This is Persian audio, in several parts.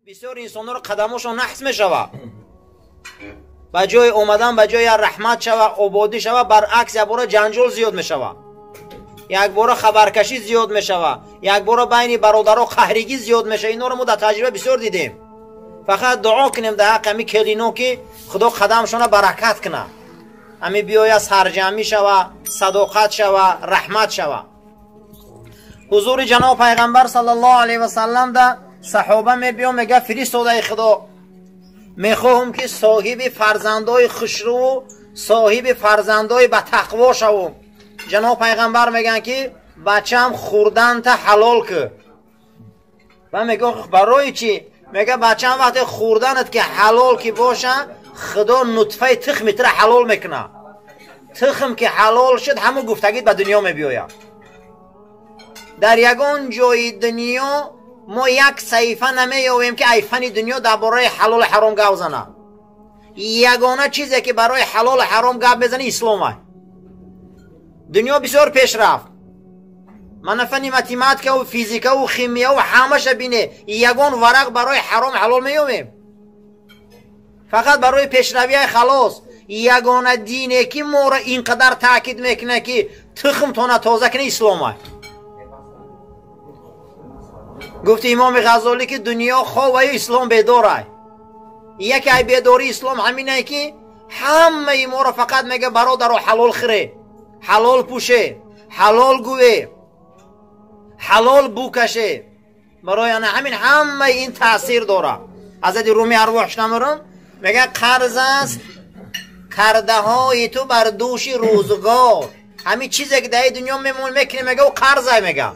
بسیار انسان رو قدماشون نحس میشوه، به جای اومدن به جای رحمت شوه آبادی شوه، برعکس یک بار جنجال زیاد میشوه، یک بار خبرکشی زیاد میشوه، یک بار بین برادرها قهرگی زیاد میشه. اینا رو ما در تجربه بسیار دیدیم. فقط دعا کنیم در حق امی کلینو که خدا قدمشون برکت کنه، امی بیاید سرجمی شوه، صداقت شوه، رحمت شوه. حضور جناب پیغمبر صلی الله علیه و سلم ده صحابه میبیا میگه فرستاده خدا، میخواهم که صاحب فرزندای خوشرو، صاحب فرزندای به تقوا شوم. جناب پیغمبر میگن که بچم خوردن تا حلال که. و میگه برای چی؟ میگه بچم وقتی خوردنت که حلال که باشه، خدا نطفه تخم تر حلال میکنه. تخم که حلال شد همون گفتگیت به دنیا میبیاید. در یگان جای دنیا ما یک صحیفه نمیاویم که ایفن دنیا درباره حلال حرام گپ زنه. یگانه چیزی که برای حلال حرام گپ بزنه اسلامه. دنیا بسیار پیش رفت، من فنی متماتیک و فیزیک و شیمی و همش بینه یگان ورق برای حرام حلال میاویم. فقط برای پیشروی خلاص. یگانه دینی که ما را اینقدر تاکید میکنه که تخم تونه تازه کنه اسلامه. گفت امام غزالی که دنیا خواه و اسلام بیداره. یکی ای بیداری اسلام همینه که همه ما را فقط میگه برادر رو حلال خره، حلال پوشه، حلال گوه، حلال بوکشه. برای همین همه این تاثیر داره. حضرت رومی ارواحش نمرم میگه قرض است کرده های تو بر دوش روزگار. همین چیزی که در دنیا میمون میکنه میگه و قرضه. میگه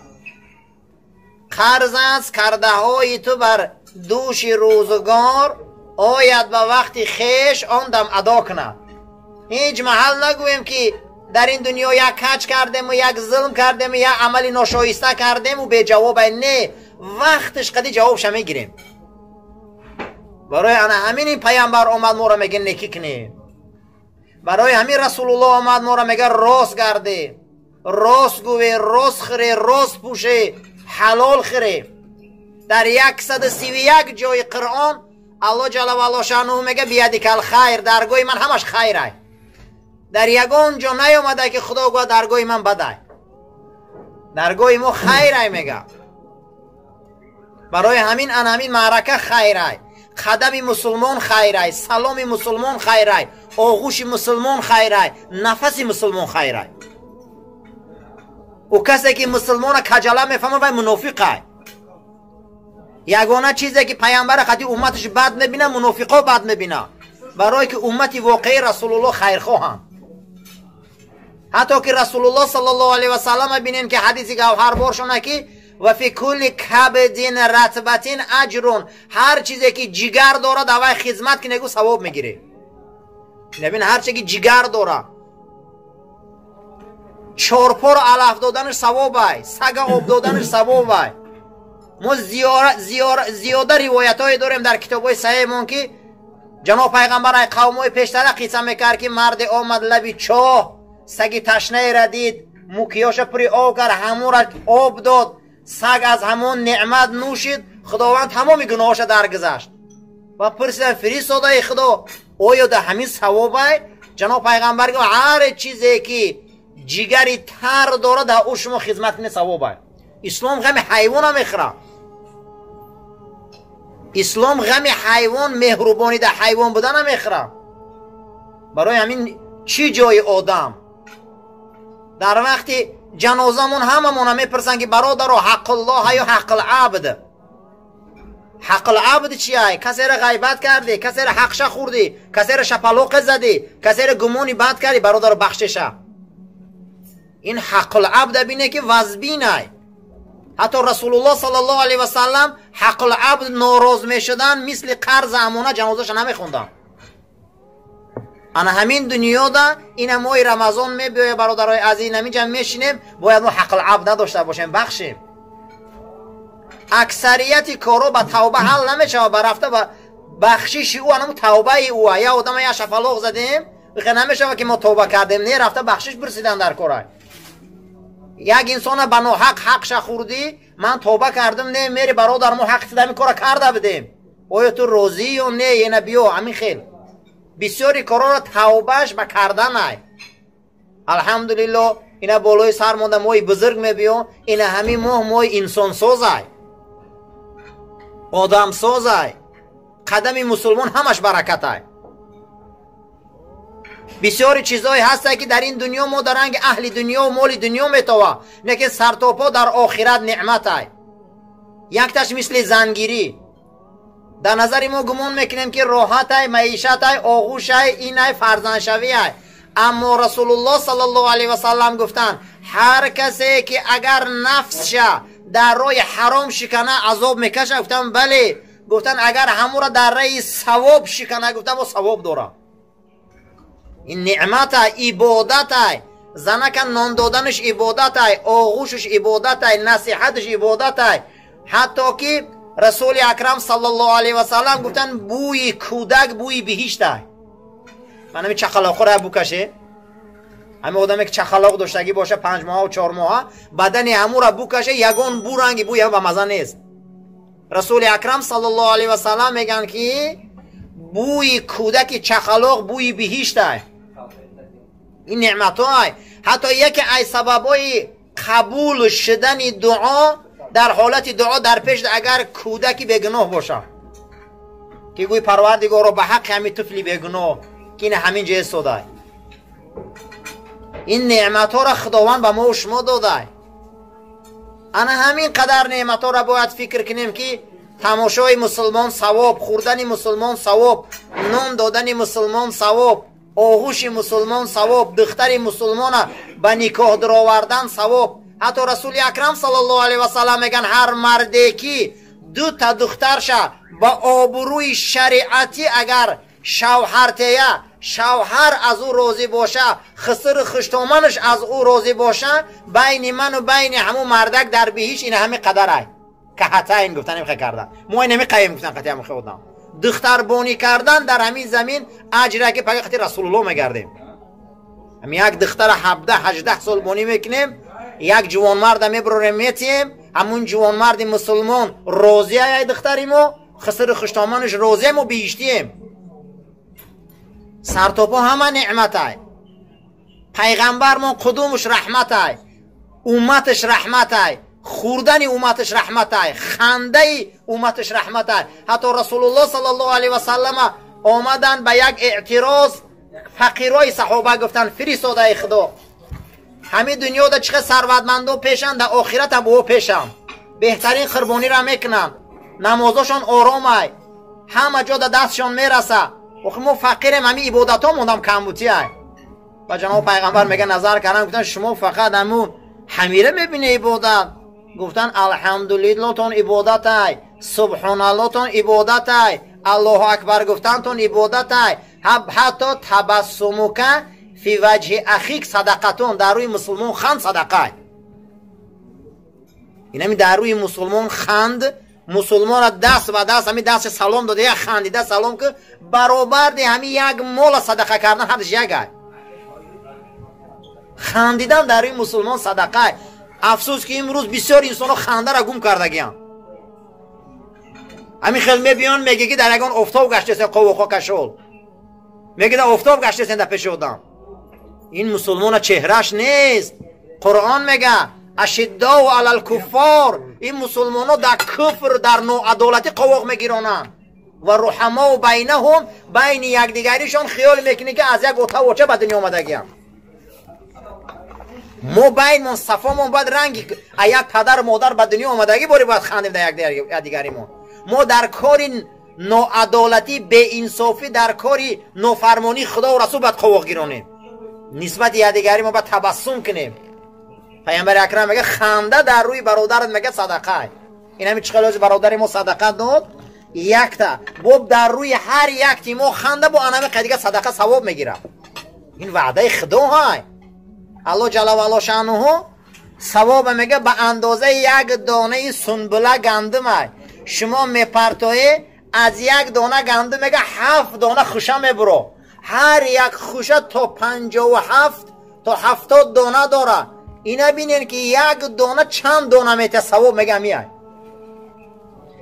قرض است کرده های تو بر دوش روزگار، آید به وقتی خیش آن دم ادا کنه. هیچ محل نگویم که در این دنیا یک کج کردیم و یک ظلم کردیم و یک عملی ناشایسته کردیم و به جواب. نه، وقتش قدی جوابش میگیریم. برای همین این پیامبر آمد ما را میگه نیکی کنی. برای همین رسول الله آمد ما را میگه راست گرده، راست گوه، راست خره، راست پوشه، حلال خره. در 131 جای قرآن الله جل و علا شانه میگه بیادیک الخیر، درگاه من همش خیره. در یگان جا نیامده که خدا گوه درگاه من بده. درگاه ما خیره میگه. برای همین همین معرکه خیره، قدم مسلمان خیره، سلام مسلمان خیره، آغوش مسلمان خیره، نفس مسلمان خیره. و کسی که مسلمان کجله میفهمه و منافقه. یگانه چیزی که پیامبر قدی امتش بد میبینه، منافقا بد میبینه. برای که امت واقعی رسول الله خیرخواهند. حتی که رسول الله صلی الله علیه و سلم بینین که حدیثی گوهر بارشونه که و فی کل کبدین رطبتین اجرون، هر چیزی که جگر داره دوای خدمت که نگو ثواب میگیره. نبین هر چیزی که جگر داره، چارپا رو علف دادنش ثوابه، سگ آب دادنش ثوابه. ما زیاده روایت های داریم در کتاب های صحیحمون که جناب پیغمبر قوم های پیشتر قصه میکرد که مرد آمد لبی چاه، سگی تشنه را دید، موکیاش پری آب کرد، همون را آب داد، سگ از همون نعمت نوشید، خداوند تمام گناهاش درگذشت. و پرسیدن فرستاده خدا آیا ده همین ثوابه؟ جناب پیغمبر گفت هر چیزی که جگری تر داره در او شما خدمت کنه ثوابه. اسلام غم حیوان هم میخوره. اسلام غم حیوان، مهربانی در حیوان بودن هم میخوره. برای همین چی جای آدم در وقتی جنازمون هممون میپرسن که برادر حق الله یا حق العبد. حق العبد چیه؟ کسی را غیبت کردی، کسی را حقش خوردی، کسی را شپلوق زدی، کسی را گمونی بد کردی، برادر بخششه. این حق العبد بینه که وزبینه. حتی رسول الله صلی الله علیه و سلم حق العبد ناراض میشدن مثل قرض امانه جنازش نمیخوندن. انا همین دنیا ده این ماه رمضان میبیه برادرای عزیز نمیجم میشینیم باید ما حق العبد نداشته باشیم، بخشیم. اکثریت کارو با توبه حل نمیشه و برفته با بخشش او انمو توبه او. یا آدم یا شفلاق زدیم بخیر نمیشه که ما توبه کردیم، نه رفته بخشش برسیدن در کارای. یک انسان بنو حق حقش خوردی، من توبه کردم، نه میری برادر ما حق تدمی کار کرده بدیم. آیا تو روزی یا نه؟ یعنی بیو همین خیل بسیاری کارا را توبهش به کردن ای. الحمدلله اینا بالای سر مونده موی بزرگ میبیو، اینا همین موی انسان ساز ای، آدم ساز ای. قدم مسلمان همش برکت ای. بسیاری چیزایی هسته که در این دنیا ما در رنگ اهل دنیا و مال دنیا میتوه، لیکن سرتاپا در آخرت نعمت ای. یک تاش مثل زنگیری در نظر ما گمان میکنیم که راحت ای، معیشت ای، آغوش ای، این ای، فرزند شوی ای. اما رسول الله صلی الله علیه و سلم گفتن هر کسی که اگر نفسش در راه حرام شکنه عذاب میکشه. گفتم بله. گفتن اگر همون را در راه ثواب شکنه، گفتم با ثواب داره. این نعمت ای، عبادت ای. زنکن نان دادنش عبادت ای، آغوشش عبادت ای، نصیحتش عبادت ای. حتی که رسول اکرم صلی الله علیه و سلم گفتن بوی کودک بوی بهشت ای. من همین چخلاق را بکشه، همین آدمی که چخلاق داشتگی باشه 5 ماه و 4 ماه بدن همون را بکشه، یگان بو رنگی بوی هم به مزه نیست. رسول اکرم صلی الله علیه و سلم میگن که بوی کودک چخلاق بوی بهشت ای. این نعمت های. حتی یکی ای سببای قبول شدن دعا در حالت دعا در پیش اگر کودکی بگناه باشه، که گوی پروردگار به حق همین طفلی بگناه که این همین جه سوده. این نعمت ها را خداوند به ما و شما داده. انا همین قدر نعمت ها را باید فکر کنیم که تماشای مسلمان ثواب، خوردن مسلمان ثواب، نان دادن مسلمان ثواب، آغوش مسلمان ثواب، دختر مسلمان به نکاح درآوردن ثواب. حتی رسول اکرم صلی الله علیه و سلم میگن هر مردی که 2 تا دخترش با آبروی شریعتی اگر شوهر تیه، شوهر از او راضی باشه، خسر خشتامنش از او راضی باشه، بین من و بین همون مردک در بهش این همه قدر ای که حتی این گفتن نمیخواه کردن. ما این همه قیم گفتن قطعی هم خودم دختر بانی کردن در همین زمین اجره که پاکی رسول الله میگردیم. هم یک دختر 17-18 سال بانی میکنیم، یک جوان مرد میبروریم میتیم، همون جوان مرد مسلمان راضی ای دختری ما، خسر خشتامنش راضی ما بیشتیم. سرتاپا همه نعمت ای. پیغمبر ما قدومش رحمت ای، امتش رحمت ای، خوردن امتش رحمت ای، خنده امتش رحمت ای. حتی رسول الله صلی الله علیه و سلم آمدن به یک اعتراض، فقیرای صحابه گفتن فرستاده خدا همه دنیا دا چقدر ثروتمندا پیشن، در آخرت هم او پیشن، بهترین قربانی را میکنن، نمازشان آرامه، همه جا دستشان میرسه. و ما فقیریم، همین عبادت ها موندم کمبوتی ای. و جناب پیغمبر میگه نظر کردن، گفتن شما فقط همون حمیره میبینه عبادت. گفتن الحمدلله تون عبادت ای، سبحان الله تون عبادت ای، الله اکبر گفتن تون عبادت ای، حتی تبسمک فی وجه اخیک صدقتون، در روی مسلمان خند صدقه ای. این همین در روی مسلمان خند، مسلمان دست و دست همین دست سلام داده، یک خندیده سلام که برابر دی همین یک مال صدقه کردن حدش یک ای. خندیدن در روی مسلمان صدقه ای. افسوس که امروز بسیار انسان خنده را گم کردگیان. همین خیلی میبیان میگه که در اگان افتاب گشته سن قوقا کشول، میگه در افتاب گشته سن در پیش آدم. این مسلمان چهرش نیست. قرآن میگه اشداء علی الکفار، این مسلمان ها در کفر در نوعدالتی قوق میگیرانن و رحما و بینهم، بین یکدیگریشان خیال میکنه که از یک اتاوچه به دنیا آمدگیم. ما بین من صفامون باید رنگی یک پدر مادر به دنیا آمدگی باری باید خندیم در یک دیگری ما در کار نوعدالتی به انصافی، در کار نافرمانی خدا و رسول باید قوق گیرانیم، نسبت یکدیگری ما باید تبسم کنیم. پیامبر اکرم میگه خنده در روی برادرت میگه صدقه. این همین چقدر برادر ما صدقه داد یک تا باب در روی هر یک تی ما خنده با انم قدیگه صدقه ثواب میگیره. این وعده خدا های الله جل و علا شانه ثواب میگه به اندازه یک دانه سنبله گندم شما میپرتایی، از یک دانه گندم میگه 7 دانه خوشه میبرو، هر یک خوشه تا 57 تا 70 دانه داره. اینا بینین که یک دانه چند دانه میته ثواب میگه میای.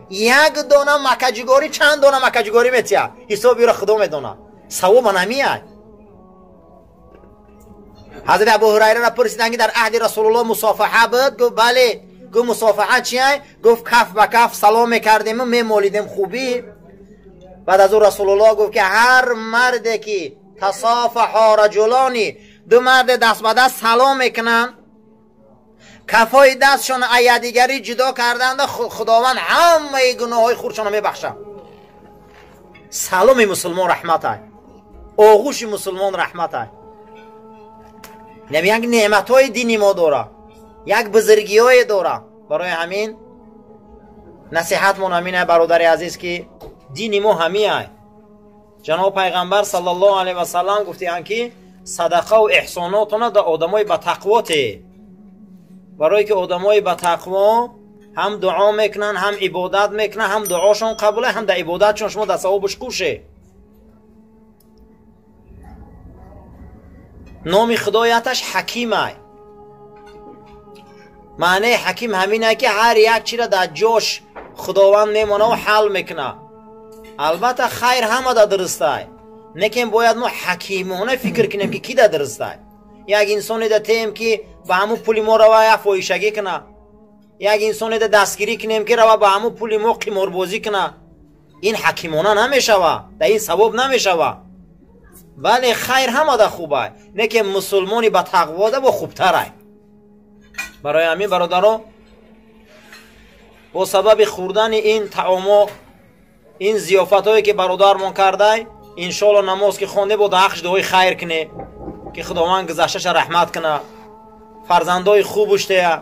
یک دانه مکجگاری چند دانه مکجگاری میتیه حسابی را خدا میدونه ثواب نمیاد. حضرت ابو هریره را پرسیدن که در عهد رسول الله مصافحه بود؟ گفت بله. گفت مصافحه چیه؟ گفت کف به کف سلام میکردیم و میمالیدیم خوبی. بعد از اون رسول الله گفت که هر مردی که تصافح رجلانی دو مرد دست به دست سلام میکنن کفای دستشون از دیگری جدا کردند خداوند همه گناههای خودشون میبخشه. سلام مسلمان رحمت های، آغوش مسلمان رحمت های. یک نعمت های دینی ما داره، یک بزرگی های داره. برای همین نصیحت من همینه برادر عزیز که دین ما همیه. جناب پیغمبر صلی الله علیه و سلم گفتن که صدقه و احساناتونه در آدمای با تقواته. برای که آدمای با تقوا هم دعا میکنن هم عبادت میکنن، هم دعاشون قبوله هم در عبادتشون شما در ثوابش کوشه. نام خدایتش حکیمه. معنی حکیم همینه که هر یک چی را در جاش خداوند میمونه و حل میکنه. البته خیر همه در درسته، لیکن باید ما حکیمانه فکر کنیم که کی در درسته. یک انسانی در تیم که با همون پولی ما روی فاحشگی کنه، یک انسانی در دستگیری کنیم که روی با همون پولی ما قماربازی کنه، این حکیمانه نمیشوه، در این ثواب نمیشوه. بله خیر همه در خوبه، لیکن مسلمانی با تقوا ده و خوبتره. برای همین برادران با سبب خوردن این طعاما، این ضیافت هایی که برادرمون کرده، انشالله نماز که خونده بود حقش دعای خیر کنه که خداوند گذشتش رحمت کنه، فرزندای خوبش ده،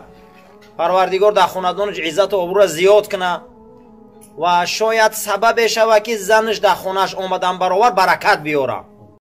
پروردگار در خاندانش عزت و ابرو زیاد کنه و شاید سبب شوه که زنش در خونش آمدن برابر برکت بیاره.